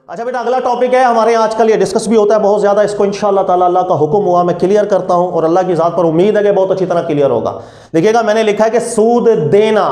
اچھا بیٹا اگلا ٹاپک ہے ہمارے یہاں آج کل یہ ڈسکس بھی ہوتا ہے بہت زیادہ، اس کو انشاءاللہ تعالی اللہ کا حکم ہوا میں کلیئر کرتا ہوں اور اللہ کی ذات پر امید ہے کہ بہت اچھی طرح کلیئر ہوگا۔ دیکھیے گا میں نے لکھا ہے کہ سود دینا،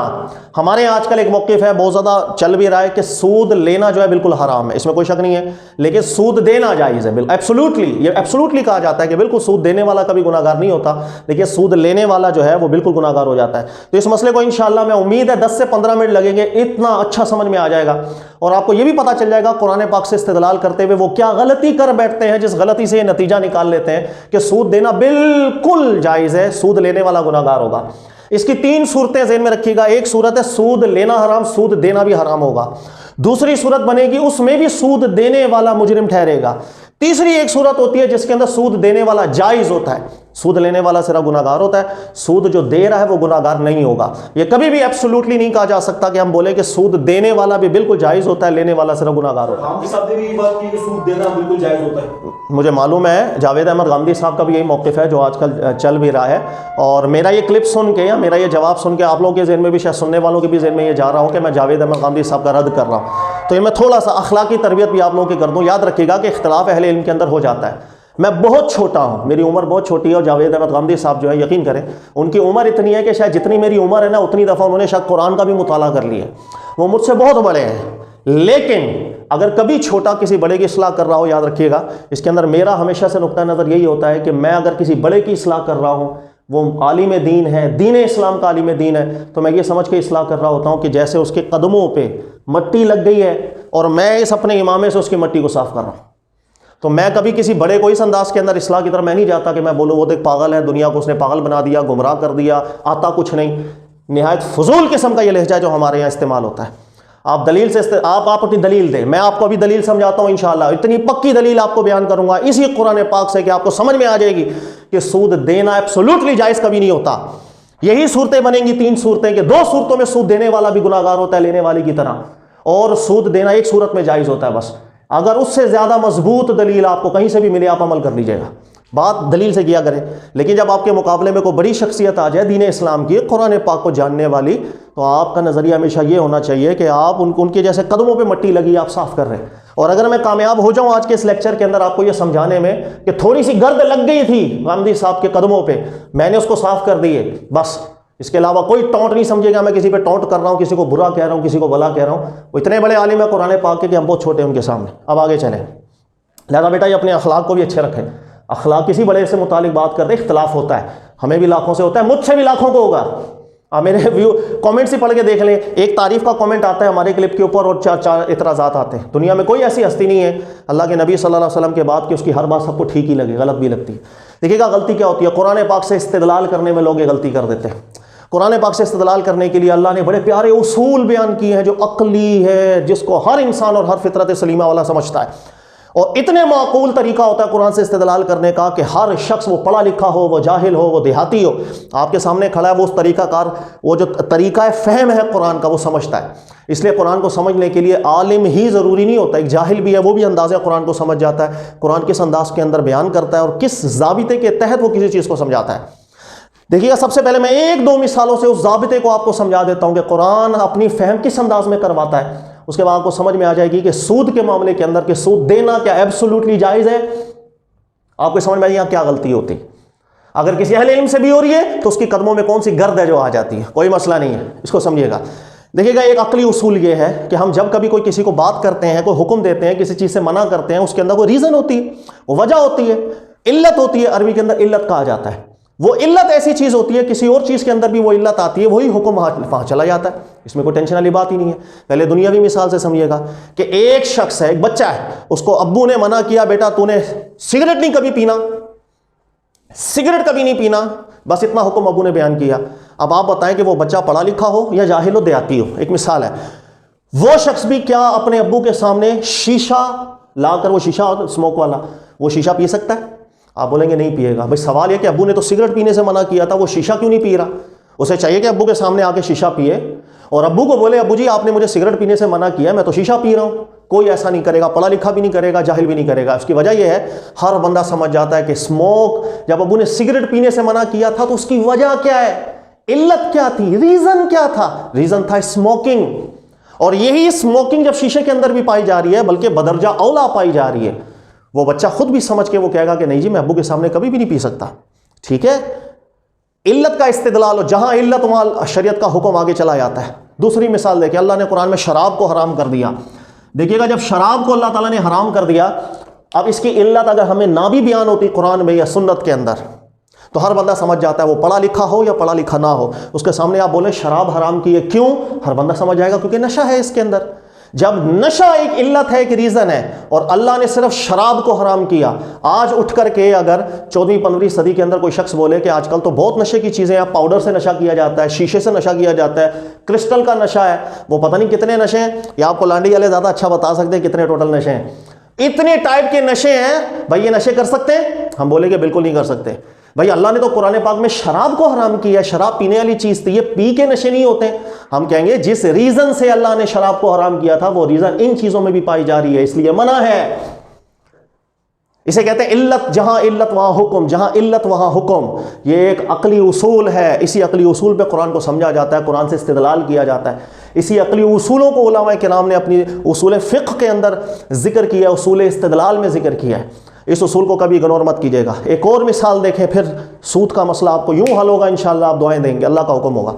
ہمارے یہاں آج کل ایک موقف ہے بہت زیادہ چل بھی رہا ہے کہ سود لینا جو ہے بالکل حرام ہے، اس میں کوئی شک نہیں ہے، لیکن سود دینا جائز ہے، بالکل ایبسولوٹلی، یہ ایبسولوٹلی کہا جاتا ہے کہ بالکل سود دینے والا کبھی گناہ گار نہیں ہوتا، لیکن سود لینے والا جو ہے وہ بالکل گناہ گار ہو جاتا ہے۔ تو اس مسئلے کو انشاءاللہ میں امید ہے 10 سے 15 منٹ لگیں گے، اتنا اچھا سمجھ میں آ جائے گا اور آپ کو یہ بھی پتا چل جائے گا قرآن پاک سے استدلال کرتے ہوئے وہ کیا غلطی کر بیٹھتے ہیں جس غلطی سے یہ نتیجہ نکال لیتے ہیں کہ سود دینا بالکل جائز ہے، سود لینے والا گناہ گار ہوگا۔ اس کی 3 صورتیں ذہن میں رکھیے گا، ایک صورت ہے سود لینا حرام، سود دینا بھی حرام ہوگا، دوسری صورت بنے گی اس میں بھی سود دینے والا مجرم ٹھہرے گا، تیسری ایک صورت ہوتی ہے جس کے اندر سود دینے والا جائز ہوتا ہے، سود لینے والا صرف گناہ گار ہوتا ہے، سود جو دے رہا ہے وہ گناہ گار نہیں ہوگا۔ یہ کبھی بھی ایبسولوٹلی نہیں کہا جا سکتا کہ ہم بولے کہ سود دینے والا بھی بالکل جائز ہوتا ہے، لینے والا صرف گناہ گار ہوتا ہے۔ صاحب نے بھی یہ بات کی کہ سود دینا بالکل جائز ہوتا ہے۔ مجھے معلوم ہے جاوید احمد غامدی صاحب کا بھی یہی موقف ہے جو آج کل چل بھی رہا ہے، اور میرا یہ کلپ سن کے یا میرا یہ جواب سن کے آپ لوگوں کے ذہن میں بھی شاید سننے والوں کے بھی ذہن میں یہ جا رہا ہوں کہ میں جاوید احمد غامدی صاحب کا رد کر رہا ہوں، تو یہ میں تھوڑا سا اخلاقی تربیت بھی آپ لوگوں کی کر دوں۔ یاد رکھیے گا کہ اختلاف اہل علم کے اندر ہو جاتا ہے، میں بہت چھوٹا ہوں، میری عمر بہت چھوٹی ہے، اور جاوید احمد غامدی صاحب جو ہے یقین کریں ان کی عمر اتنی ہے کہ شاید جتنی میری عمر ہے نا اتنی دفعہ انہوں نے شاید قرآن کا بھی مطالعہ کر لیا ہے، وہ مجھ سے بہت بڑے ہیں، لیکن اگر کبھی چھوٹا کسی بڑے کی اصلاح کر رہا ہو، یاد رکھیے گا اس کے اندر میرا ہمیشہ سے نقطہ نظر یہی ہوتا ہے کہ میں اگر کسی بڑے کی اصلاح کر رہا ہوں، وہ عالم دین ہے، دین اسلام کا عالم دین ہے، تو میں یہ سمجھ کے اصلاح کر رہا ہوتا ہوں کہ جیسے اس کے قدموں پہ مٹی لگ گئی ہے اور میں اس اپنے امامے سے اس کی مٹی کو صاف کر رہا ہوں، تو میں کبھی کسی بڑے کو اس انداز کے اندر اصلاح کی طرف میں نہیں جاتا کہ میں بولوں وہ دیکھ پاگل ہے، دنیا کو اس نے پاگل بنا دیا، گمراہ کر دیا، آتا کچھ نہیں۔ نہایت فضول قسم کا یہ لہجہ جو ہمارے یہاں استعمال ہوتا ہے۔ آپ دلیل سے آپ اپنی دلیل دیں، میں آپ کو ابھی دلیل سمجھاتا ہوں انشاءاللہ، اتنی پکی دلیل آپ کو بیان کروں گا اسی قرآن پاک سے کہ آپ کو سمجھ میں آ جائے گی کہ سود دینا ایبسولوٹلی جائز کبھی نہیں ہوتا۔ یہی صورتیں بنیں گی 3 صورتیں کہ 2 صورتوں میں سود دینے والا بھی گناہ گار ہوتا ہے لینے والے کی طرح، اور سود دینا ایک صورت میں جائز ہوتا ہے بس۔ اگر اس سے زیادہ مضبوط دلیل آپ کو کہیں سے بھی ملے آپ عمل کر لیجیے گا، بات دلیل سے کیا کریں، لیکن جب آپ کے مقابلے میں کوئی بڑی شخصیت آ جائے دین اسلام کی، قرآن پاک کو جاننے والی، تو آپ کا نظریہ ہمیشہ یہ ہونا چاہیے کہ آپ ان کے جیسے قدموں پہ مٹی لگی آپ صاف کر رہے ہیں۔ اور اگر میں کامیاب ہو جاؤں آج کے اس لیکچر کے اندر آپ کو یہ سمجھانے میں کہ تھوڑی سی گرد لگ گئی تھی غامدی صاحب کے قدموں پہ، میں نے اس کو صاف کر دی ہے بس، اس کے علاوہ کوئی ٹونٹ نہیں سمجھے گا میں کسی پہ ٹونٹ کر رہا ہوں، کسی کو برا کہہ رہا ہوں، کسی کو بھلا کہہ رہا ہوں۔ وہ اتنے بڑے عالم ہے قرآن پاک کے کہ ہم بہت چھوٹے ہیں ان کے سامنے۔ اب آگے چلیں، لہذا بیٹا یہ اپنے اخلاق کو بھی اچھے رکھیں، اخلاق کسی بڑے سے متعلق بات کرتے اختلاف ہوتا ہے، ہمیں بھی لاکھوں سے ہوتا ہے، مجھ سے بھی لاکھوں کو ہوگا۔ آپ میرے کامنٹس ہی پڑھ کے دیکھ لیں، ایک تعریف کا کامنٹ آتا ہے ہمارے کلپ کے اوپر اور 4 اعتراضات آتے ہیں۔ دنیا میں کوئی ایسی ہستی نہیں ہے اللہ کے نبی صلی اللہ علیہ وسلم کے بعد کہ اس کی ہر بات سب کو ٹھیک ہی لگے، غلط بھی لگتی ہے۔ دیکھیے گا غلطی کیا ہوتی ہے، قرآن پاک سے استدلال کرنے میں لوگ یہ غلطی کر دیتے ہیں۔ قرآن پاک سے استدلال کرنے کے لیے اللہ نے بڑے پیارے اصول بیان کیے ہیں جو عقلی ہے، جس کو ہر انسان اور ہر فطرت سلیمہ والا سمجھتا ہے، اور اتنے معقول طریقہ ہوتا ہے قرآن سے استدلال کرنے کا کہ ہر شخص، وہ پڑھا لکھا ہو، وہ جاہل ہو، وہ دیہاتی ہو، آپ کے سامنے کھڑا ہے، وہ اس طریقہ کار، وہ جو طریقہ فہم ہے قرآن کا وہ سمجھتا ہے۔ اس لیے قرآن کو سمجھنے کے لیے عالم ہی ضروری نہیں ہوتا، ایک جاہل بھی ہے وہ بھی اندازہ قرآن کو سمجھ جاتا ہے، قرآن کس انداز کے اندر بیان کرتا ہے اور کس ضابطے کے تحت وہ کسی چیز کو سمجھاتا ہے۔ دیکھیے گا سب سے پہلے میں 1-2 مثالوں سے اس ضابطے کو آپ کو سمجھا دیتا ہوں کہ قرآن اپنی فہم کس انداز میں کرواتا ہے، اس کے بعد آپ کو سمجھ میں آ جائے گی کہ سود کے معاملے کے اندر کہ سود دینا کیا ایبسولوٹلی جائز ہے، آپ کو سمجھ میں آ جائے گا کیا غلطی ہوتی۔ اگر کسی اہل علم سے بھی ہو رہی ہے تو اس کی قدموں میں کون سی گرد ہے جو آ جاتی ہے، کوئی مسئلہ نہیں ہے، اس کو سمجھیے گا۔ دیکھیے گا ایک عقلی اصول یہ ہے کہ ہم جب کبھی کوئی کسی کو بات کرتے ہیں، کوئی حکم دیتے ہیں، کسی چیز سے منع کرتے ہیں، اس کے اندر کوئی ریزن ہوتی ہے، وہ وجہ ہوتی ہے، علت ہوتی ہے، عربی کے اندر علت کہا جاتا ہے۔ وہ علت ایسی چیز ہوتی ہے، کسی اور چیز کے اندر بھی وہ علت آتی ہے، وہی حکم وہاں چلا جاتا ہے، اس میں کوئی ٹینشن والی بات ہی نہیں ہے۔ پہلے دنیاوی مثال سے سمجھیے گا کہ ایک شخص ہے، ایک بچہ ہے، اس کو ابو نے منع کیا بیٹا تو نے سگریٹ نہیں کبھی پینا، سگریٹ کبھی نہیں پینا، بس اتنا حکم ابو نے بیان کیا۔ اب آپ بتائیں کہ وہ بچہ پڑھا لکھا ہو یا جاہل ہو، دیہاتی ہو، ایک مثال ہے، وہ شخص بھی کیا اپنے ابو کے سامنے شیشہ لا کر، وہ شیشہ اسموک والا، وہ شیشہ پی سکتا ہے؟ آپ بولیں گے نہیں پیے گا۔ بھائی سوال یہ کہ ابو نے تو سگریٹ پینے سے منع کیا تھا، وہ شیشہ کیوں نہیں پی رہا؟ اسے چاہیے کہ ابو کے سامنے آ کے شیشہ پیے اور ابو کو بولے ابو جی آپ نے مجھے سگریٹ پینے سے منع کیا ہے، میں تو شیشہ پی رہا ہوں۔ کوئی ایسا نہیں کرے گا، پڑھا لکھا بھی نہیں کرے گا، جاہل بھی نہیں کرے گا۔ اس کی وجہ یہ ہے ہر بندہ سمجھ جاتا ہے کہ اسموک، جب ابو نے سگریٹ پینے سے منع کیا تھا تو اس کی وجہ کیا ہے، علت کیا تھی، ریزن کیا تھا؟ ریزن تھا اسموکنگ۔ اور یہی اسموکنگ جب شیشے کے اندر بھی پائی جا رہی ہے بلکہ بدرجہ اولا پائی جا رہی ہے، وہ بچہ خود بھی سمجھ کے وہ کہے گا کہ نہیں جی میں ابو کے سامنے کبھی بھی نہیں پی سکتا. ٹھیک ہے، علت کا استدلال، اور جہاں علت وہاں شریعت کا حکم آگے چلا جاتا ہے. دوسری مثال دیکھیں، اللہ نے قرآن میں شراب کو حرام کر دیا. دیکھیے گا جب شراب کو اللہ تعالیٰ نے حرام کر دیا، اب اس کی علت اگر ہمیں نہ بھی بیان ہوتی قرآن میں یا سنت کے اندر تو ہر بندہ سمجھ جاتا ہے، وہ پڑھا لکھا ہو یا پڑھا لکھا نہ ہو. اس کے سامنے آپ بولیں شراب حرام کی ہے، کیوں؟ ہر بندہ سمجھ جائے گا کیونکہ نشہ ہے اس کے اندر. جب نشہ ایک علت ہے، ایک ریزن ہے، اور اللہ نے صرف شراب کو حرام کیا، آج اٹھ کر کے اگر 14ویں-15ویں صدی کے اندر کوئی شخص بولے کہ آج کل تو بہت نشے کی چیزیں ہیں، پاؤڈر سے نشہ کیا جاتا ہے، شیشے سے نشہ کیا جاتا ہے، کرسٹل کا نشہ ہے، وہ پتہ نہیں کتنے نشے ہیں، یا آپ کو لانڈی والے زیادہ اچھا بتا سکتے ہیں کتنے ٹوٹل نشے ہیں. اتنے ٹائپ کے نشے ہیں، بھائی یہ نشے کر سکتے ہیں؟ ہم بولے کہ بالکل نہیں کر سکتے. بھائی اللہ نے تو قرآن پاک میں شراب کو حرام کیا ہے، شراب پینے والی چیز تھی، یہ پی کے نشے نہیں ہوتے. ہم کہیں گے جس ریزن سے اللہ نے شراب کو حرام کیا تھا وہ ریزن ان چیزوں میں بھی پائی جا رہی ہے، اس لیے منع ہے. اسے کہتے ہیں علت، جہاں علت وہاں حکم، جہاں علت وہاں حکم. یہ ایک عقلی اصول ہے، اسی عقلی اصول پہ قرآن کو سمجھا جاتا ہے، قرآن سے استدلال کیا جاتا ہے. اسی عقلی اصولوں کو علماء کرام نے اپنی اصول فقہ کے اندر ذکر کیا، اصول استدلال میں ذکر کیا ہے. اس اصول کو کبھی اگنور مت کیجیے گا. ایک اور مثال دیکھیں، پھر سود کا مسئلہ آپ کو یوں حل ہوگا انشاءاللہ، آپ دعائیں دیں گے، اللہ کا حکم ہوگا.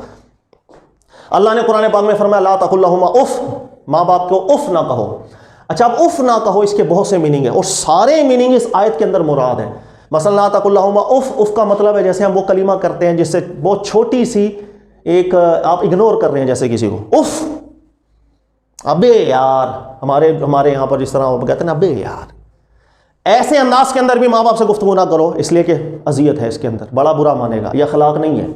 اللہ نے قرآن پاک میں فرمایا لا تقل لہما اف، ماں باپ کو اف نہ کہو. اچھا اب اف نہ کہو، اس کے بہت سے میننگ ہیں اور سارے میننگ اس آیت کے اندر مراد ہیں. مثلا لا تقل لہما اف، اف کا مطلب ہے جیسے ہم وہ کلمہ کرتے ہیں جس سے بہت چھوٹی سی ایک آپ اگنور کر رہے ہیں، جیسے کسی کو اف، ابے یار، ہمارے یہاں پر جس طرح وہ کہتے ہیں نا ابے یار، ایسے انداز کے اندر بھی ماں باپ سے گفتگو نہ کرو، اس لیے کہ اذیت ہے اس کے اندر، بڑا برا مانے گا، یہ اخلاق نہیں ہے.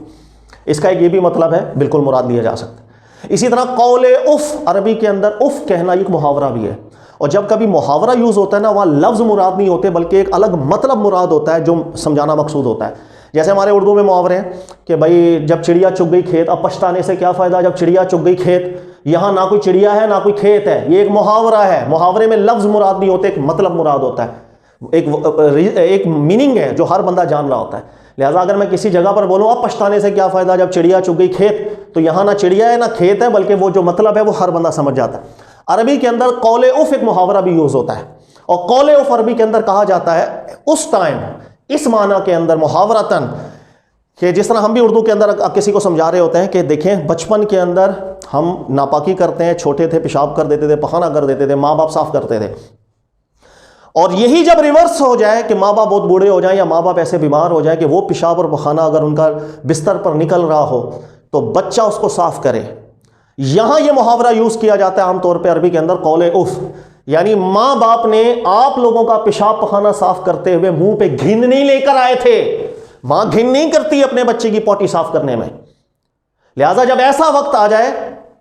اس کا ایک یہ بھی مطلب ہے، بالکل مراد لیا جا سکتا ہے. اسی طرح قول اف، عربی کے اندر اف کہنا ایک محاورہ بھی ہے، اور جب کبھی محاورہ یوز ہوتا ہے نا، وہاں لفظ مراد نہیں ہوتے بلکہ ایک الگ مطلب مراد ہوتا ہے جو سمجھانا مقصود ہوتا ہے. جیسے ہمارے اردو میں محاورے ہیں کہ بھائی جب چڑیا چگ گئی کھیت، اب پچھتانے سے کیا فائدہ جب چڑیا چگ گئی کھیت. یہاں نہ کوئی چڑیا ہے نہ کوئی کھیت ہے، یہ ایک محاورہ ہے. محاورے میں لفظ مراد نہیں ہوتے، ایک مطلب مراد ہوتا ہے، ایک میننگ ہے جو ہر بندہ جان رہا ہوتا ہے. لہٰذا اگر میں کسی جگہ پر بولوں اب پچھتانے سے کیا فائدہ جب چڑیا چگ گئی کھیت، تو یہاں نہ چڑیا ہے نہ کھیت ہے، بلکہ وہ جو مطلب ہے وہ ہر بندہ سمجھ جاتا ہے. عربی کے اندر قول اف ایک محاورہ بھی یوز ہوتا ہے، اور قول اف عربی کے اندر کہا جاتا ہے اس ٹائم، اس معنی کے اندر محاورتاً، کہ جس طرح ہم بھی اردو کے اندر کسی کو سمجھا رہے ہوتے ہیں کہ دیکھیں بچپن کے اندر ہم ناپاکی کرتے ہیں، چھوٹے تھے پیشاب کر دیتے تھے، پخانہ کر دیتے تھے، ماں باپ صاف کرتے تھے. اور یہی جب ریورس ہو جائے کہ ماں باپ بہت بوڑھے ہو جائیں یا ماں باپ ایسے بیمار ہو جائیں کہ وہ پیشاب اور پخانہ اگر ان کا بستر پر نکل رہا ہو تو بچہ اس کو صاف کرے، یہاں یہ محاورہ یوز کیا جاتا ہے عام طور پہ عربی کے اندر قول اف. یعنی ماں باپ نے آپ لوگوں کا پیشاب پخانہ صاف کرتے ہوئے منہ پہ گھن نہیں لے کر آئے تھے. ماں گھن نہیں کرتی اپنے بچے کی پوٹی صاف کرنے میں. لہٰذا جب ایسا وقت آ جائے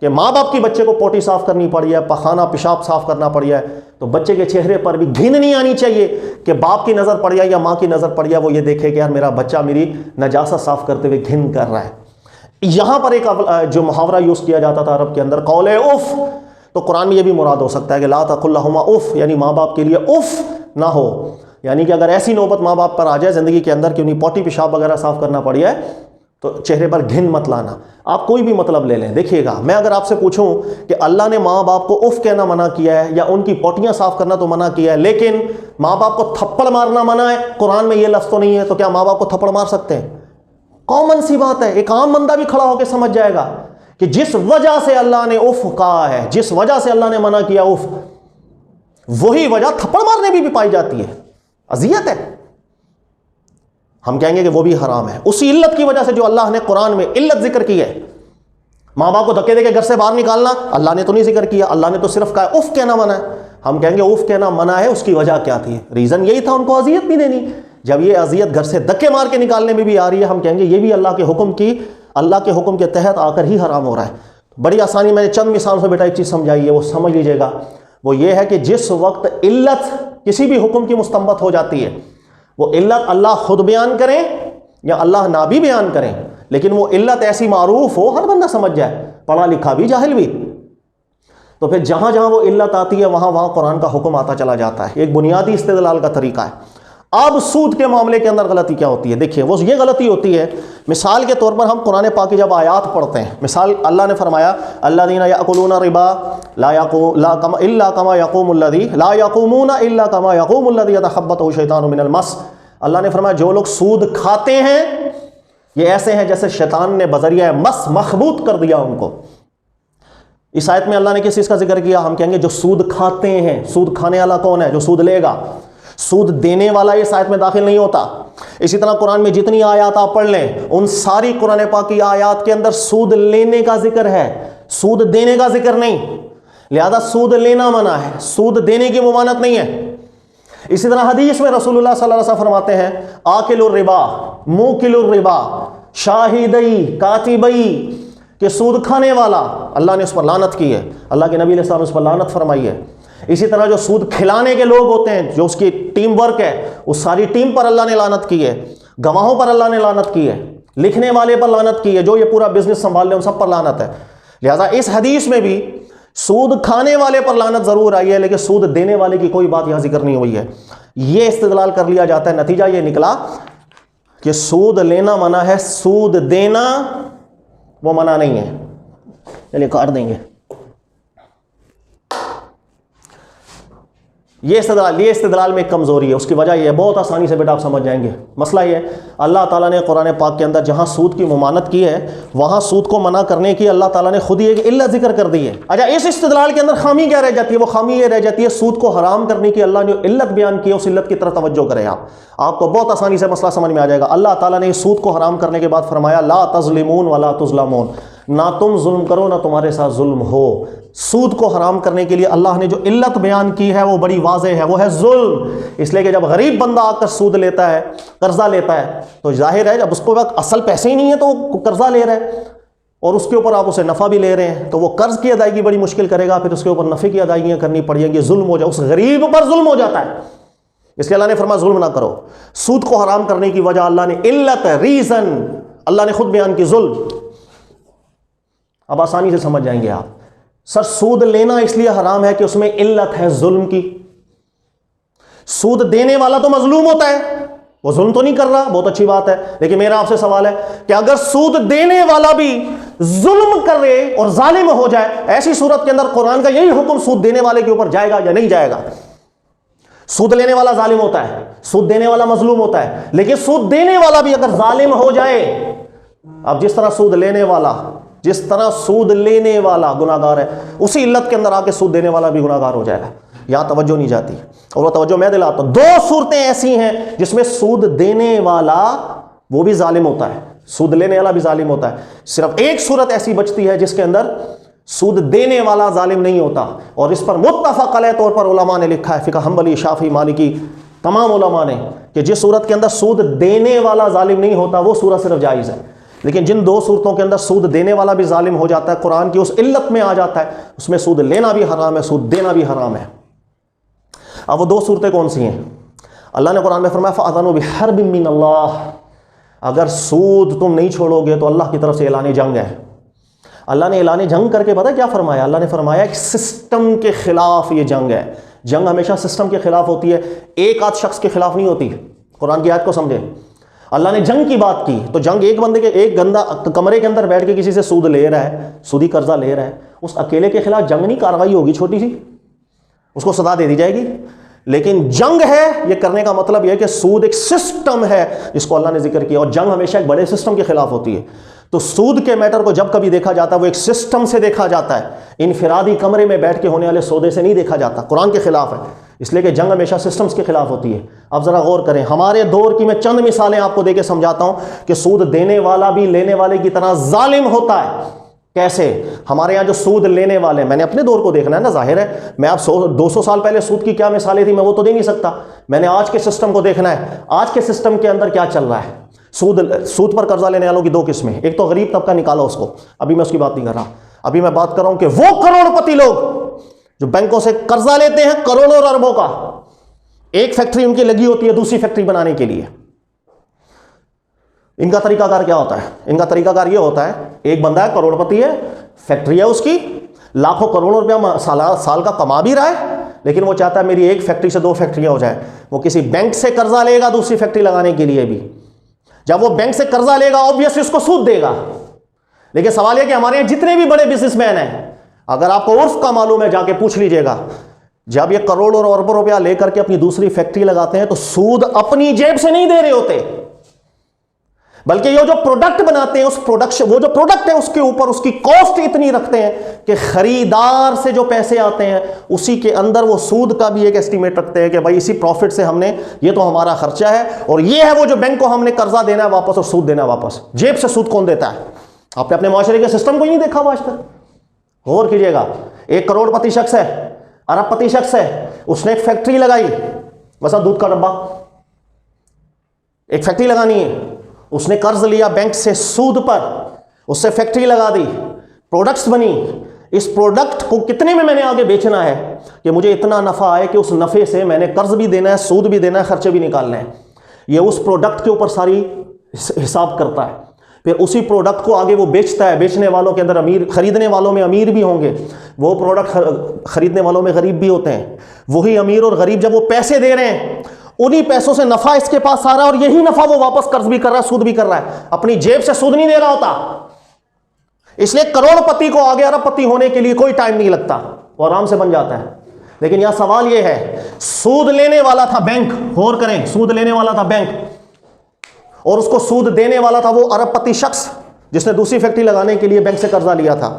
کہ ماں باپ کی بچے کو پوٹی صاف کرنی پڑی ہے، پخانہ پیشاب صاف کرنا پڑی ہے، تو بچے کے چہرے پر بھی گھن نہیں آنی چاہیے کہ باپ کی نظر پڑ جائے یا ماں کی نظر پڑ جائے، وہ یہ دیکھے کہ یار میرا بچہ میری نجاست صاف کرتے ہوئے گھن کر رہا ہے. یہاں پر ایک جو محاورہ یوز کیا جاتا تھا عرب کے اندر قول اف، تو قرآن میں یہ بھی مراد ہو سکتا ہے کہ لا تقل لہما اف، یعنی ماں باپ کے لیے اف نہ ہو. یعنی کہ اگر ایسی نوبت ماں باپ پر آ جائے زندگی کے اندر کہ انہیں پوٹی پیشاب وغیرہ صاف کرنا پڑی ہے تو چہرے پر گھن مت لانا. آپ کوئی بھی مطلب لے لیں. دیکھیے گا، میں اگر آپ سے پوچھوں کہ اللہ نے ماں باپ کو اف کہنا منع کیا ہے یا ان کی پوٹیاں صاف کرنا تو منع کیا ہے، لیکن ماں باپ کو تھپڑ مارنا منع ہے، قرآن میں یہ لفظ تو نہیں ہے، تو کیا ماں باپ کو تھپڑ مار سکتے ہیں؟ کامن سی بات ہے، ایک عام بندہ بھی کھڑا ہو کے سمجھ جائے گا کہ جس وجہ سے اللہ نے اف کہا ہے، جس وجہ سے اللہ نے منع کیا اف، وہی وجہ تھپڑ مارنے بھی پائی جاتی ہے، اذیت ہے. ہم کہیں گے کہ وہ بھی حرام ہے اسی علت کی وجہ سے جو اللہ نے قرآن میں علت ذکر کی ہے. ماں باپ کو دھکے دے کے گھر سے باہر نکالنا اللہ نے تو نہیں ذکر کیا، اللہ نے تو صرف کہا اف کہنا منع ہے. ہم کہیں گے اف کہنا منع ہے، اس کی وجہ کیا تھی؟ ریزن یہی تھا ان کو اذیت نہیں دینی. جب یہ اذیت گھر سے دھکے مار کے نکالنے میں بھی آ رہی ہے، ہم کہیں گے یہ بھی اللہ کے حکم کے تحت آ کر ہی حرام ہو رہا ہے. بڑی آسانی، میں نے چند مثالوں سے بیٹا ایک چیز سمجھائی ہے، وہ سمجھ لیجیے گا. وہ یہ ہے کہ جس وقت علت کسی بھی حکم کی مستنبت ہو جاتی ہے، وہ علت اللہ خود بیان کریں یا اللہ نہ بھی بیان کریں، لیکن وہ علت ایسی معروف ہو ہر بندہ سمجھ جائے، پڑھا لکھا بھی جاہل بھی، تو پھر جہاں جہاں وہ علت آتی ہے وہاں وہاں قرآن کا حکم آتا چلا جاتا ہے. ایک بنیادی استدلال کا طریقہ ہے. اب سود کے معاملے کے اندر غلطی کیا ہوتی ہے؟ دیکھیے وہ یہ غلطی ہوتی ہے، مثال کے طور پر ہم قرآن پاک کی جب آیات پڑھتے ہیں، مثال اللہ نے فرمایا الذین یأکلون الربا الا کما یقوم الذی لا یقومون الا کما یقوم الذی یتخبطہ الشیطان من المس، اللہ نے فرمایا جو لوگ سود کھاتے ہیں یہ ایسے ہیں جیسے شیطان نے بذریعہ مس مخبوط کر دیا ان کو۔ اس آیت میں اللہ نے کس چیز کا ذکر کیا؟ ہم کہیں گے جو سود کھاتے ہیں۔ سود کھانے والا کون ہے؟ جو سود لے گا۔ سود دینے والا اس آیت میں داخل نہیں ہوتا۔ اسی طرح قرآن میں جتنی آیات آپ پڑھ لیں ان ساری قرآن پاک کی آیات کے اندر سود لینے کا ذکر ہے، سود دینے کا ذکر نہیں، لہذا سود لینا منع ہے، سود دینے کی ممانعت نہیں ہے۔ اسی طرح حدیث میں رسول اللہ صلی اللہ علیہ وسلم فرماتے ہیں آکل الربا موکل الربا شاہدئی کاتبئی، کہ سود کھانے والا اللہ نے اس پر لعنت کی ہے، اللہ کے نبی علیہ السلام نے اس پر لعنت فرمائی ہے۔ اسی طرح جو سود کھلانے کے لوگ ہوتے ہیں، جو اس کی ٹیم ورک ہے، اس ساری ٹیم پر اللہ نے لعنت کی ہے، گواہوں پر اللہ نے لعنت کی ہے، لکھنے والے پر لعنت کی ہے، جو یہ پورا بزنس سنبھال لے ان سب پر لعنت ہے۔ لہٰذا اس حدیث میں بھی سود کھانے والے پر لعنت ضرور آئی ہے، لیکن سود دینے والے کی کوئی بات یہاں ذکر نہیں ہوئی ہے۔ یہ استدلال کر لیا جاتا ہے، نتیجہ یہ نکلا کہ سود لینا منع ہے، سود دینا وہ منع نہیں ہے۔ چلیے کاٹ دیں گے یہ استدلال میں ایک کمزوری ہے، اس کی وجہ یہ ہے، بہت آسانی سے بیٹا آپ سمجھ جائیں گے۔ مسئلہ یہ ہے اللہ تعالیٰ نے قرآن پاک کے اندر جہاں سود کی ممانعت کی ہے وہاں سود کو منع کرنے کی اللہ تعالیٰ نے خود ہی ایک علت ذکر کر دی ہے۔ اچھا اس استدلال کے اندر خامی کیا رہ جاتی ہے؟ وہ خامی یہ رہ جاتی ہے سود کو حرام کرنے کی اللہ نے جو علت بیان کی ہے اس علت کی طرف توجہ کریں آپ کو بہت آسانی سے مسئلہ سمجھ میں آ جائے گا۔ اللہ تعالیٰ نے اس سود کو حرام کرنے کے بعد فرمایا لا تظلمون ولا تظلمون، نہ تم ظلم کرو نہ تمہارے ساتھ ظلم ہو۔ سود کو حرام کرنے کے لیے اللہ نے جو علت بیان کی ہے وہ بڑی واضح ہے، وہ ہے ظلم۔ اس لیے کہ جب غریب بندہ آ کر سود لیتا ہے، قرضہ لیتا ہے، تو ظاہر ہے جب اس کو اصل پیسے ہی نہیں ہے تو وہ قرضہ لے رہا ہے اور اس کے اوپر آپ اسے نفع بھی لے رہے ہیں، تو وہ قرض کی ادائیگی بڑی مشکل کرے گا، پھر اس کے اوپر نفع کی ادائیگیاں کرنی پڑیں گی، ظلم ہو جائے، اس غریب پر ظلم ہو جاتا ہے۔ اس لیے اللہ نے فرمایا ظلم نہ کرو۔ سود کو حرام کرنے کی وجہ اللہ نے علت، ریزن اللہ نے خود بیان کی، ظلم۔ اب آسانی سے سمجھ جائیں گے آپ، سر سود لینا اس لیے حرام ہے کہ اس میں علت ہے ظلم کی۔ سود دینے والا تو مظلوم ہوتا ہے، وہ ظلم تو نہیں کر رہا، بہت اچھی بات ہے، لیکن میرا آپ سے سوال ہے کہ اگر سود دینے والا بھی ظلم کرے اور ظالم ہو جائے، ایسی صورت کے اندر قرآن کا یہی حکم سود دینے والے کے اوپر جائے گا یا نہیں جائے گا؟ سود لینے والا ظالم ہوتا ہے، سود دینے والا مظلوم ہوتا ہے، لیکن سود دینے والا بھی اگر ظالم ہو جائے، اب جس طرح سود لینے والا گناہ گار ہے، اسی علت کے اندر آ کے سود دینے والا بھی گناہ گار ہو جائے گا۔ یہاں توجہ نہیں جاتی، اور وہ توجہ میں دلاتا ہوں۔ دو صورتیں ایسی ہیں جس میں سود دینے والا وہ بھی ظالم ہوتا ہے، سود لینے والا بھی ظالم ہوتا ہے، صرف ایک صورت ایسی بچتی ہے جس کے اندر سود دینے والا ظالم نہیں ہوتا، اور اس پر متفق علیہ طور پر علماء نے لکھا ہے، فقہ حنبلی، شافعی، مالکی، تمام علماء نے، کہ جس صورت کے اندر سود دینے والا ظالم نہیں ہوتا وہ صورت صرف جائز ہے۔ لیکن جن دو صورتوں کے اندر سود دینے والا بھی ظالم ہو جاتا ہے، قرآن کی اس علت میں آ جاتا ہے، اس میں سود لینا بھی حرام ہے، سود دینا بھی حرام ہے۔ اب وہ دو صورتیں کون سی ہیں؟ اللہ نے قرآن میں فرمایا فَأَذَنُوا بِحَرْبٍ مِّنَ اللَّهِ، اگر سود تم نہیں چھوڑو گے تو اللہ کی طرف سے اعلان جنگ ہے۔ اللہ نے اعلان جنگ کر کے پتہ کیا فرمایا؟ اللہ نے فرمایا ایک سسٹم کے خلاف یہ جنگ ہے۔ جنگ ہمیشہ سسٹم کے خلاف ہوتی ہے، ایک آدھ شخص کے خلاف نہیں ہوتی۔ قرآن کی آیت کو سمجھے، اللہ نے جنگ کی بات کی تو جنگ ایک بندے کے ایک گندا کمرے کے اندر بیٹھ کے کسی سے سود لے رہا ہے، سودی قرضہ لے رہا ہے، اس اکیلے کے خلاف جنگ نہیں، کارروائی ہوگی چھوٹی سی، اس کو سزا دے دی جائے گی۔ لیکن جنگ ہے یہ کرنے کا مطلب یہ ہے کہ سود ایک سسٹم ہے جس کو اللہ نے ذکر کیا، اور جنگ ہمیشہ ایک بڑے سسٹم کے خلاف ہوتی ہے۔ تو سود کے میٹر کو جب کبھی دیکھا جاتا ہے وہ ایک سسٹم سے دیکھا جاتا ہے، انفرادی کمرے میں بیٹھ کے ہونے والے سودے سے نہیں دیکھا جاتا، قرآن کے خلاف ہے، اس لیے کہ جنگ ہمیشہ سسٹمز کے خلاف ہوتی ہے۔ اب ذرا غور کریں، ہمارے دور کی میں چند مثالیں آپ کو دے کے سمجھاتا ہوں کہ سود دینے والا بھی لینے والے کی طرح ظالم ہوتا ہے۔ کیسے؟ ہمارے یہاں جو سود لینے والے، میں نے اپنے دور کو دیکھنا ہے نا، ظاہر ہے میں آپ 200 سال پہلے سود کی کیا مثالیں تھیں میں وہ تو دے نہیں سکتا، میں نے آج کے سسٹم کو دیکھنا ہے، آج کے سسٹم کے اندر کیا چل رہا ہے۔ سود پر قرضہ لینے والوں کی دو قسمیں، ایک تو غریب طبقہ نکالو اس کو، ابھی میں اس کی بات نہیں کر رہا، ابھی میں بات کر رہا ہوں کہ وہ کروڑ پتی لوگ جو بینکوں سے قرضہ لیتے ہیں کروڑوں اور اربوں کا، ایک فیکٹری ان کی لگی ہوتی ہے دوسری فیکٹری بنانے کے لیے۔ ان کا طریقہ کار کیا ہوتا ہے؟ ان کا طریقہ کار یہ ہوتا ہے، ایک بندہ ہے کروڑ پتی ہے، فیکٹری ہے اس کی، لاکھوں کروڑوں روپیہ سال کا کما بھی رہا ہے، لیکن وہ چاہتا ہے میری ایک فیکٹری سے 2 فیکٹریاں ہو جائیں. وہ کسی بینک سے قرضہ لے گا دوسری فیکٹری لگانے کے لیے بھی. جب وہ بینک سے قرضہ لے گا آبویسلی اس کو سود دے گا. لیکن سوال یہ کہ ہمارے یہاں جتنے بھی بڑے بزنس مین ہیں, اگر آپ کو عرف کا معلوم ہے جا کے پوچھ لیجئے گا, جب یہ کروڑ اور اربوں روپیہ لے کر کے اپنی دوسری فیکٹری لگاتے ہیں تو سود اپنی جیب سے نہیں دے رہے ہوتے, بلکہ یہ جو پروڈکٹ بناتے ہیں اس پروڈکشن, وہ جو پروڈکٹ ہے اس کے اوپر اس کی کاسٹ اتنی رکھتے ہیں کہ خریدار سے جو پیسے آتے ہیں اسی کے اندر وہ سود کا بھی ایک ایسٹیمیٹ رکھتے ہیں کہ بھائی اسی پروفٹ سے ہم نے, یہ تو ہمارا خرچہ ہے, اور یہ ہے وہ جو بینک کو ہم نے قرضہ دینا ہے واپس اور سود دینا ہے واپس. جیب سے سود کون دیتا ہے؟ آپ نے اپنے معاشرے کے سسٹم کو ہی نہیں دیکھا آج تک. غور کیجئے گا, 1 کروڑ پتی شخص ہے, ارب پتی شخص ہے, اس نے ایک فیکٹری لگائی, مثلا دودھ کا ڈبہ, ایک فیکٹری لگانی ہے, اس نے قرض لیا بینک سے سود پر, اس سے فیکٹری لگا دی, پروڈکٹس بنی. اس پروڈکٹ کو کتنے میں نے آگے بیچنا ہے کہ مجھے اتنا نفع آئے کہ اس نفع سے میں نے قرض بھی دینا ہے, سود بھی دینا ہے, خرچے بھی نکالنے ہیں. یہ اس پروڈکٹ کے اوپر ساری حساب کرتا ہے. پھر اسی پروڈکٹ کو آگے وہ بیچتا ہے. بیچنے والوں کے اندر امیر, خریدنے والوں میں امیر بھی ہوں گے, وہ پروڈکٹ خریدنے والوں میں غریب بھی ہوتے ہیں. وہی امیر اور غریب جب وہ پیسے دے رہے ہیں, انہی پیسوں سے نفع اس کے پاس آ رہا ہے, اور یہی نفع وہ واپس قرض بھی کر رہا ہے, سود بھی کر رہا ہے. اپنی جیب سے سود نہیں دے رہا ہوتا. اس لیے کروڑ پتی کو آگے ارب پتی ہونے کے لیے کوئی ٹائم نہیں لگتا, وہ آرام سے بن جاتا ہے. لیکن یہاں سوال یہ ہے, سود لینے والا تھا بینک, غور کریں, سود لینے والا تھا بینک, اور اس کو سود دینے والا تھا وہ ارب پتی شخص جس نے دوسری فیکٹری لگانے کے لیے بینک سے قرضہ لیا تھا.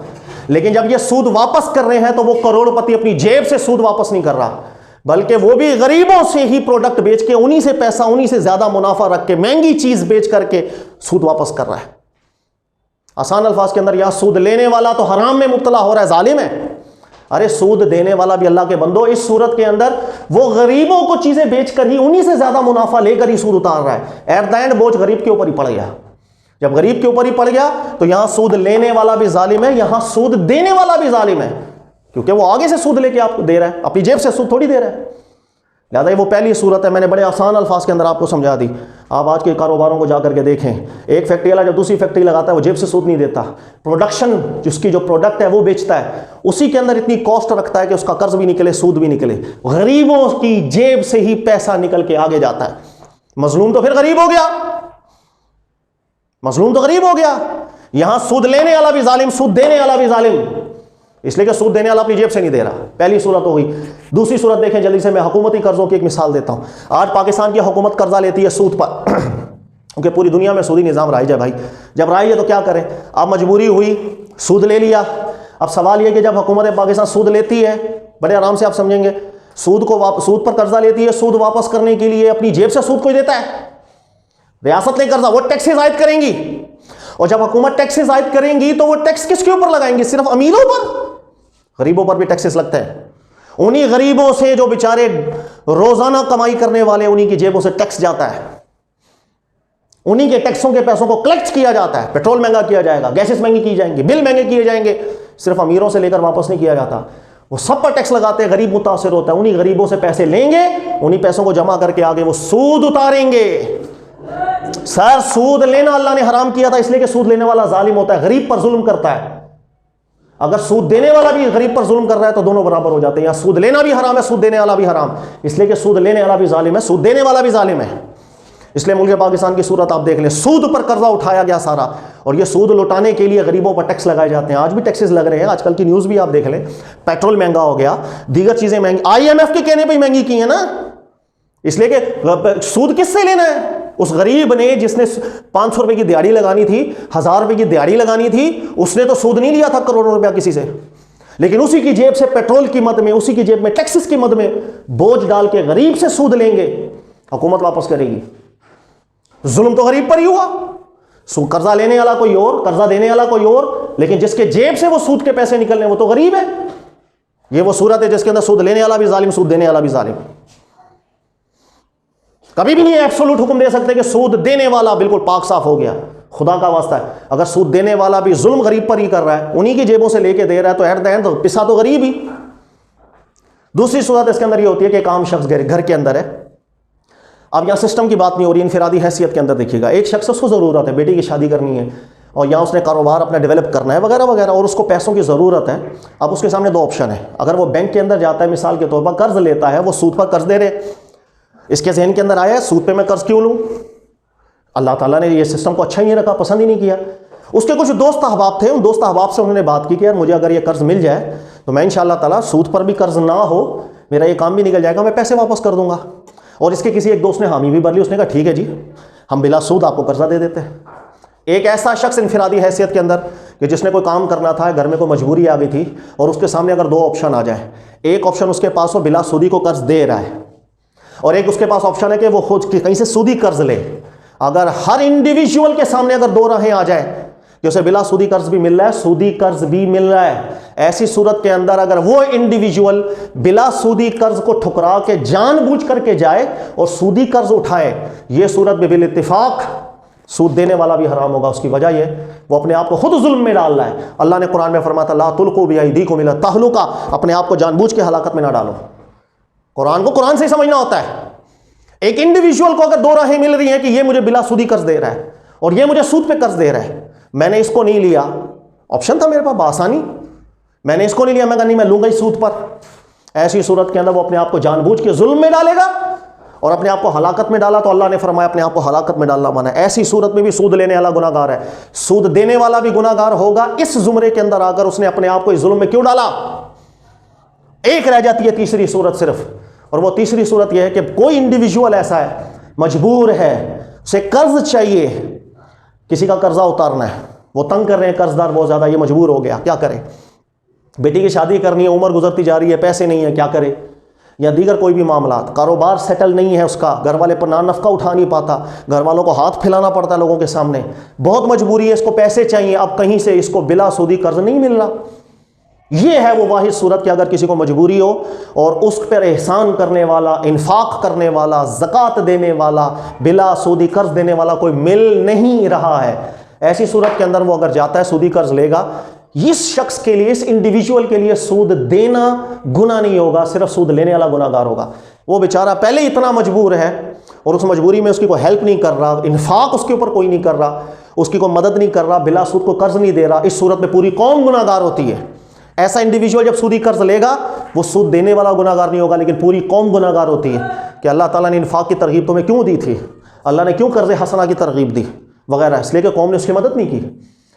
لیکن جب یہ سود واپس کر رہے ہیں تو وہ کروڑ پتی اپنی جیب سے سود واپس نہیں کر رہا, بلکہ وہ بھی غریبوں سے ہی پروڈکٹ بیچ کے, انہی سے پیسہ, انہی سے زیادہ منافع رکھ کے, مہنگی چیز بیچ کر کے سود واپس کر رہا ہے. آسان الفاظ کے اندر یہاں سود لینے والا تو حرام میں مبتلا ہو رہا ہے, ظالم ہے. ارے سود دینے والا بھی اللہ کے بندو اس صورت کے اندر وہ غریبوں کو چیزیں بیچ کر ہی, انہی سے زیادہ منافع لے کر ہی سود اتار رہا ہے. ایٹ دا اینڈ بوجھ غریب کے اوپر ہی پڑ گیا. جب غریب کے اوپر ہی پڑ گیا تو یہاں سود لینے والا بھی ظالم ہے, یہاں سود دینے والا بھی ظالم ہے, کیونکہ وہ آگے سے سود لے کے آپ کو دے رہا ہے, اپنی جیب سے سود تھوڑی دے رہا ہے. لہٰذا یہ وہ پہلی صورت ہے, میں نے بڑے آسان الفاظ کے اندر آپ کو سمجھا دی. آپ آج کے کاروباروں کو جا کر کے دیکھیں, ایک فیکٹری والا جب دوسری فیکٹری لگاتا ہے وہ جیب سے سود نہیں دیتا, پروڈکشن جس کی جو پروڈکٹ ہے وہ بیچتا ہے, اسی کے اندر اتنی کاسٹ رکھتا ہے کہ اس کا قرض بھی نکلے, سود بھی نکلے. غریبوں کی جیب سے ہی پیسہ نکل کے آگے جاتا ہے. مظلوم تو پھر غریب ہو گیا, مظلوم تو غریب ہو گیا. یہاں سود لینے والا بھی ظالم, سود دینے والا بھی ظالم, اس لیے کہ سود دینے والا اپنی جیب سے نہیں دے رہا. پہلی صورت ہو گئی. دوسری صورت دیکھیں جلدی سے, میں حکومتی قرضوں کی ایک مثال دیتا ہوں. آج پاکستان کی حکومت قرضہ لیتی ہے سود پر, کیونکہ پوری دنیا میں سودی نظام رائج ہے بھائی. جب رائج ہے تو کیا کریں, اب مجبوری ہوئی, سود لے لیا. اب سوال یہ کہ جب حکومت پاکستان سود لیتی ہے, بڑے آرام سے آپ سمجھیں گے, سود پر قرضہ لیتی ہے, سود واپس کرنے کے لیے اپنی جیب سے سود کوئی دیتا ہے؟ ریاست نے قرضہ, وہ ٹیکسز عائد کریں گی, اور جب حکومت ٹیکسز عائد کریں گی تو وہ ٹیکس کس کے اوپر لگائیں گی؟ صرف امیروں پر؟ غریبوں پر بھی ٹیکسز لگتا ہے. انہی غریبوں سے جو بیچارے روزانہ کمائی کرنے والے, انہی کی جیبوں سے ٹیکس جاتا ہے, انہی کے ٹیکسوں کے پیسوں کو کلیکٹ کیا جاتا ہے. پیٹرول مہنگا کیا جائے گا, گیسز مہنگی کی جائیں گی, بل مہنگے کیے جائیں گے, صرف امیروں سے لے کر واپس نہیں کیا جاتا. وہ سب پر ٹیکس لگاتے ہیں, غریب متاثر ہوتا ہے. انہی غریبوں سے پیسے لیں گے, انہی پیسوں کو جمع کر کے آگے وہ سود اتاریں گے. سر سود لینا اللہ نے حرام کیا تھا, اس لیے کہ سود لینے والا ظالم ہوتا ہے, غریب پر ظلم کرتا ہے. اگر سود دینے والا بھی غریب پر ظلم کر رہا ہے تو دونوں برابر ہو جاتے ہیں. یہاں سود لینا بھی حرام ہے, سود دینے والا بھی حرام, اس لیے کہ سود لینے والا بھی ظالم ہے, سود دینے والا بھی ظالم ہے. اس لیے ملک پاکستان کی صورت آپ دیکھ لیں, سود پر قرضہ اٹھایا گیا سارا, اور یہ سود لوٹانے کے لیے غریبوں پر ٹیکس لگائے جاتے ہیں. آج بھی ٹیکسز لگ رہے ہیں, آج کل کی نیوز بھی آپ دیکھ لیں, پیٹرول مہنگا ہو گیا, دیگر چیزیں مہنگی, IMF کے کہنے پہ ہی مہنگی کی ہیں نا. اس لیے کہ سود کس سے لینا ہے؟ اس غریب نے جس نے 500 روپے کی دیہڑی لگانی تھی, 1000 روپے کی دیہڑی لگانی تھی, اس نے تو سود نہیں لیا تھا کروڑوں روپیہ کسی سے, لیکن اسی کی جیب سے پیٹرول کی مد میں, اسی کی جیب میں ٹیکسز کی مد میں بوجھ ڈال کے غریب سے سود لیں گے, حکومت واپس کرے گی. ظلم تو غریب پر ہی ہوا. قرضہ لینے والا کوئی اور, قرضہ دینے والا کوئی اور, لیکن جس کے جیب سے وہ سود کے پیسے نکلنے وہ تو غریب ہے. یہ وہ صورت ہے جس کے اندر سود لینے والا بھی ظالم, سود دینے والا بھی ظالم. کبھی بھی نہیں ایبسولوٹ حکم دے سکتے کہ سود دینے والا بالکل پاک صاف ہو گیا. خدا کا واسطہ ہے, اگر سود دینے والا بھی ظلم غریب پر ہی کر رہا ہے, انہی کی جیبوں سے لے کے دے رہا ہے, تو ایٹ دا اینڈ پسا تو غریب ہی. دوسری صورت اس کے اندر یہ ہوتی ہے کہ ایک عام شخص گھر کے اندر ہے. اب یہاں سسٹم کی بات نہیں ہو رہی, انفرادی حیثیت کے اندر دیکھیے گا, ایک شخص اس کو ضرورت ہے, بیٹی کی شادی کرنی ہے, اور یہاں اس نے کاروبار اپنا ڈیولپ کرنا ہے وغیرہ وغیرہ، اور اس کو پیسوں کی ضرورت ہے. اب اس کے سامنے دو آپشن ہیں. اگر وہ بینک کے اندر جاتا ہے، مثال کے طور پر قرض لیتا ہے، وہ سود پر قرض دے رہے، اس کے ذہن کے اندر آیا ہے سود پہ میں قرض کیوں لوں؟ اللہ تعالیٰ نے یہ سسٹم کو اچھا ہی نہیں رکھا، پسند ہی نہیں کیا. اس کے کچھ دوست احباب تھے، ان دوست احباب سے انہوں نے بات کی کہ یار مجھے اگر یہ قرض مل جائے تو میں انشاءاللہ تعالیٰ سود پر بھی قرض نہ ہو، میرا یہ کام بھی نکل جائے گا، میں پیسے واپس کر دوں گا. اور اس کے کسی ایک دوست نے حامی بھی بھر لی. اس نے کہا ٹھیک ہے جی، ہم بلا سود آپ کو قرضہ دے دیتے ہیں. ایک ایسا شخص انفرادی حیثیت کے اندر کہ جس نے کوئی کام کرنا تھا، گھر میں کوئی مجبوری آ گئی تھی، اور اس کے سامنے اگر دو آپشن آ جائیں، ایک آپشن اس کے پاس ہو بلا سودی کو قرض دے رہا ہے، اور ایک اس کے پاس آپشن ہے کہ وہ خود کہیں سے سودی قرض لے. اگر ہر انڈیویجول کے سامنے اگر دو راہیں آ جائیں کہ اسے بلا سودی قرض بھی مل رہا ہے، سودی قرض بھی مل رہا ہے، ایسی صورت کے اندر اگر وہ انڈیویجول بلا سودی قرض کو ٹھکرا کے جان بوجھ کر کے جائے اور سودی قرض اٹھائے، یہ صورت بھی بالاتفاق سود دینے والا بھی حرام ہوگا. اس کی وجہ یہ وہ اپنے آپ کو خود ظلم میں ڈال رہا ہے. اللہ نے قرآن میں فرمایا تھا لا تلقوا بایدیکم الی التہلکہ، اپنے آپ کو جان بوجھ کے ہلاکت میں نہ ڈالو. قرآن کو قرآن سے ہی سمجھنا ہوتا ہے. ایک انڈیویجول کو اگر دو راہیں مل رہی ہیں کہ یہ مجھے بلا سودی قرض دے رہا ہے اور یہ مجھے سود پہ قرض دے رہا ہے، میں نے اس کو نہیں لیا، آپشن تھا میرے پاس بآسانی، میں نے اس کو نہیں لیا، میں کہا نہیں میں لوں گا ہی سود پر. ایسی صورت کے اندر وہ اپنے آپ کو جان بوجھ کے ظلم میں ڈالے گا اور اپنے آپ کو ہلاکت میں ڈالا. تو اللہ نے فرمایا اپنے آپ کو ہلاکت میں ڈالنا منع ہے. ایسی صورت میں بھی سود لینے والا گناہ گار ہے، سود دینے والا بھی گناہ گار ہوگا. اس زمرے کے اندر آ کر اس نے اپنے آپ کو اس ظلم میں کیوں ڈالا؟ ایک رہ جاتی ہے تیسری صورت صرف، اور وہ تیسری صورت یہ ہے کہ کوئی انڈیویجول ایسا ہے مجبور ہے، اسے قرض چاہیے، کسی کا قرضہ اتارنا ہے، وہ تنگ کر رہے ہیں قرض دار بہت زیادہ، یہ مجبور ہو گیا، کیا کرے؟ بیٹی کی شادی کرنی ہے، عمر گزرتی جا رہی ہے، پیسے نہیں ہیں، کیا کرے؟ یا دیگر کوئی بھی معاملات، کاروبار سیٹل نہیں ہے اس کا، گھر والے پر نان نفقہ اٹھا نہیں پاتا، گھر والوں کو ہاتھ پھیلانا پڑتا ہے لوگوں کے سامنے، بہت مجبوری ہے، اس کو پیسے چاہیے، اب کہیں سے اس کو بلا سودی قرض نہیں مل رہا. یہ ہے وہ واحد صورت کہ اگر کسی کو مجبوری ہو اور اس پر احسان کرنے والا، انفاق کرنے والا، زکوٰۃ دینے والا، بلا سودی قرض دینے والا کوئی مل نہیں رہا ہے، ایسی صورت کے اندر وہ اگر جاتا ہے سودی قرض لے گا، اس شخص کے لیے، اس انڈیویجول کے لیے سود دینا گناہ نہیں ہوگا، صرف سود لینے والا گناہ گار ہوگا. وہ بیچارہ پہلے ہی اتنا مجبور ہے اور اس مجبوری میں اس کی کوئی ہیلپ نہیں کر رہا، انفاق اس کے اوپر کوئی نہیں کر رہا، اس کی کوئی مدد نہیں کر رہا، بلا سود کو قرض نہیں دے رہا. اس صورت میں پوری قوم گناہ گار ہوتی ہے. ایسا انڈیویجول جب سودی قرض لے گا وہ سود دینے والا گناہ گار نہیں ہوگا، لیکن پوری قوم گناہ گار ہوتی ہے کہ اللہ تعالیٰ نے انفاق کی ترغیب تمہیں کیوں دی تھی، اللہ نے کیوں قرض حسنہ کی ترغیب دی وغیرہ، اس لیے کہ قوم نے اس کی مدد نہیں کی.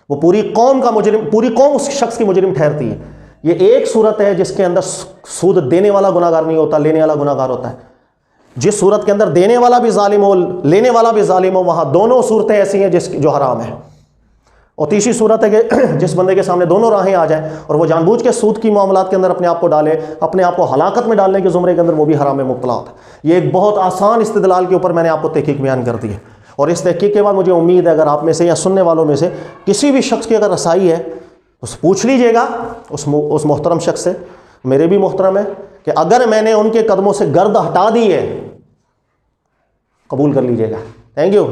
وہ پوری قوم کا مجرم، پوری قوم اس شخص کی مجرم ٹھہرتی ہے. یہ ایک صورت ہے جس کے اندر سود دینے والا گناہ گار نہیں ہوتا، لینے والا گناہ گار ہوتا ہے. جس صورت کے اندر دینے والا بھی ظالم ہو، لینے والا بھی ظالم ہو، وہاں دونوں صورتیں ایسی ہیں جو حرام ہے. اور تیسری صورت ہے کہ جس بندے کے سامنے دونوں راہیں آ جائیں اور وہ جان بوجھ کے سود کی معاملات کے اندر اپنے آپ کو ڈالے، اپنے آپ کو ہلاکت میں ڈالنے کے زمرے کے اندر، وہ بھی حرام میں مبتلا ہوتا ہے. یہ ایک بہت آسان استدلال کے اوپر میں نے آپ کو تحقیق بیان کر دی ہے، اور اس تحقیق کے بعد مجھے امید ہے اگر آپ میں سے یا سننے والوں میں سے کسی بھی شخص کی اگر رسائی ہے تو پوچھ لیجئے گا اس محترم شخص سے، میرے بھی محترم ہے، کہ اگر میں نے ان کے قدموں سے گرد ہٹا دی ہے، قبول کر لیجئے گا. Thank you.